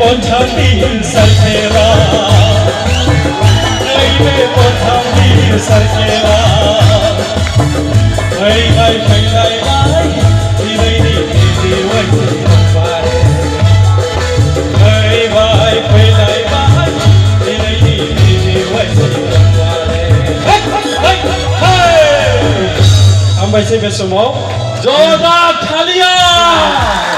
Bonchandi Sarkera Naive Bonchandi Sarkera Hai hai hai hai hai Divai divai divai Hai hai hai hai hai Divai divai divai Hai Ambai se besumo Joda Thalia